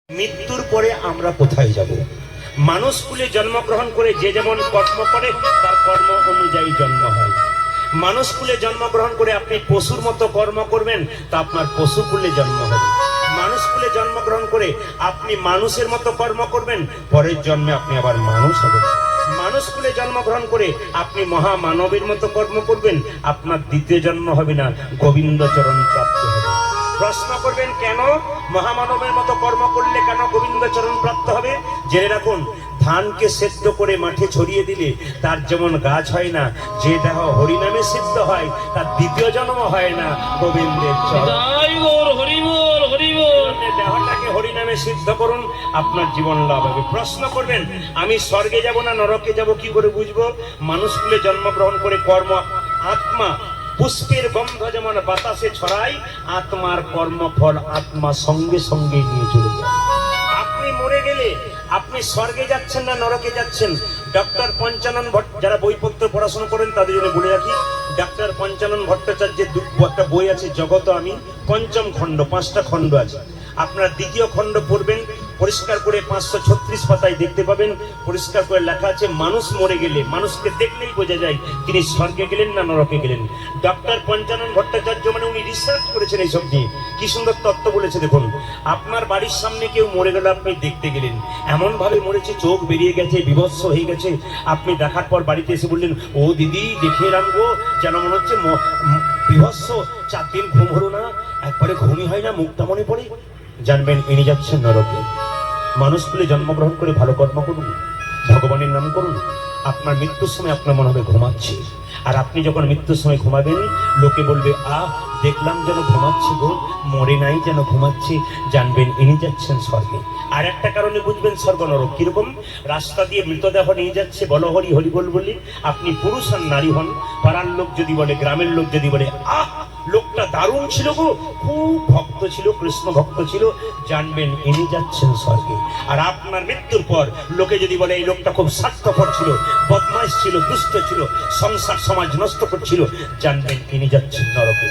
মৃত্যুর পরে আমরা কোথায় যাব? মানুষ কুলে জন্মগ্রহণ করে যে যেমন কর্ম করে তার কর্ম অনুযায়ী জন্ম হয়। মানুষ কুলে জন্মগ্রহণ করে আপনি পশুর মতো কর্ম করবেন তা আপনার পশু কুলে জন্ম হবে। মানুষ কুলে জন্মগ্রহণ করে আপনি মানুষের মতো কর্ম করবেন, পরের জন্মে আপনি আবার মানুষ হবেন। মানুষ কুলে জন্মগ্রহণ করে আপনি মহামানবের মতো কর্ম করবেন, আপনার দ্বিতীয় জন্ম হবে না, গোবিন্দ চরণ প্রাপ্ত হবে। প্রশ্ন করবেন কেন মহামানবের মতো কর্ম করলে কেন গোবিন্দ চরণ প্রাপ্ত হবে? জেনে রাখুন, ধানকে সেদ্ধ করে মাঠে ছড়িয়ে দিলে তার যেমন গাছ হয় না, যে দেহ হরিনামে সিদ্ধ হয় তার দ্বিতীয় জন্ম হয় না, গোবিন্দের চরণ। দেহটাকে হরিনামে সিদ্ধ করুন, আপনার জীবন লাভ হবে। প্রশ্ন করবেন আমি স্বর্গে যাব না নরকে যাব, কি করে বুঝবো? মানুষ কুলে জন্মগ্রহণ করে কর্ম, আত্মা পুষ্পের গন্ধ যেমন বাতাসে ছড়ায়, আত্মার কর্মফল আত্মা সঙ্গে সঙ্গে নিয়ে চলে যায়। আপনি মরে গেলে আপনি স্বর্গে যাচ্ছেন না নরকে যাচ্ছেন? ডক্টর পঞ্চানন ভট্ট, যারা বইপত্র পড়াশোনা করেন তাদের জন্য বলে রাখি, ডক্টর পঞ্চানন ভট্টাচার্যের একটা বই আছে জগত আমি, পঞ্চম খণ্ড, 5টা খণ্ড আছে। আপনারা দ্বিতীয় খণ্ড পড়বেন, পরিষ্কার করে 536 পাতায় দেখতে পাবেন, পরিষ্কার করে লেখা আছে মানুষ মরে গেলে মানুষকে দেখলেই বোঝা যায় তিনি স্বর্গে গেলেন না নরকে গেলেন। ডক্টর পঞ্চানন ভট্টাচার্য মানে উনি রিসার্চ করেছেন এইসব নিয়ে, কি সুন্দর তত্ত্ব বলেছে দেখুন। আপনার বাড়ির সামনে কেউ মরে গেল, আপনি দেখতে গেলেন, এমন ভাবে মরেছে চোখ বেরিয়ে গেছে, বিভৎস হয়ে গেছে, আপনি দেখার পর বাড়িতে এসে বললেন ও দিদি দেখে এলাম গো, যেন মনে হচ্ছে বিভৎস, 4 দিন ঘুম হলো না, একবারে ঘুমই হয় না, মুখটা মনে পড়ে, জানবেন ইনি যাচ্ছেন নরকে। মানুষ কুলে জন্মগ্রহণ করে ভালো কর্ম করুন, ভগবানের নাম করুন, আপনার মৃত্যুর সময় আপনার মনে হবে ঘুমাচ্ছে। আর আপনি যখন মৃত্যুর সময় ঘুমাবেন, লোকে বলবে আহ দেখলাম যেন ঘুমাচ্ছে গো, মরে নাই যেন ঘুমাচ্ছে, জানবেন ইনি যাচ্ছেন স্বর্গে। আর একটা কারণে বুঝবেন স্বর্গ নরক কিরকম, রাস্তা দিয়ে মৃতদেহ নিয়ে যাচ্ছে, বলো হরি হরি বল বলি, আপনি পুরুষ আর নারী হন, পাড়ার লোক যদি বলে, গ্রামের লোক যদি বলে আহ লোকটা দারুণ ছিল গো, খুব ভক্ত ছিল, কৃষ্ণ ভক্ত ছিল, জানবেন ইনি যাচ্ছেন স্বর্গে। আর আপনার মৃত্যুর পর লোকে যদি বলে এই লোকটা খুব স্বার্থপর ছিল, বদমাইশ ছিল, দুষ্ট ছিল, সংসার সমাজ নষ্ট করছিল, জানবেন ইনি যাচ্ছেন নরকে।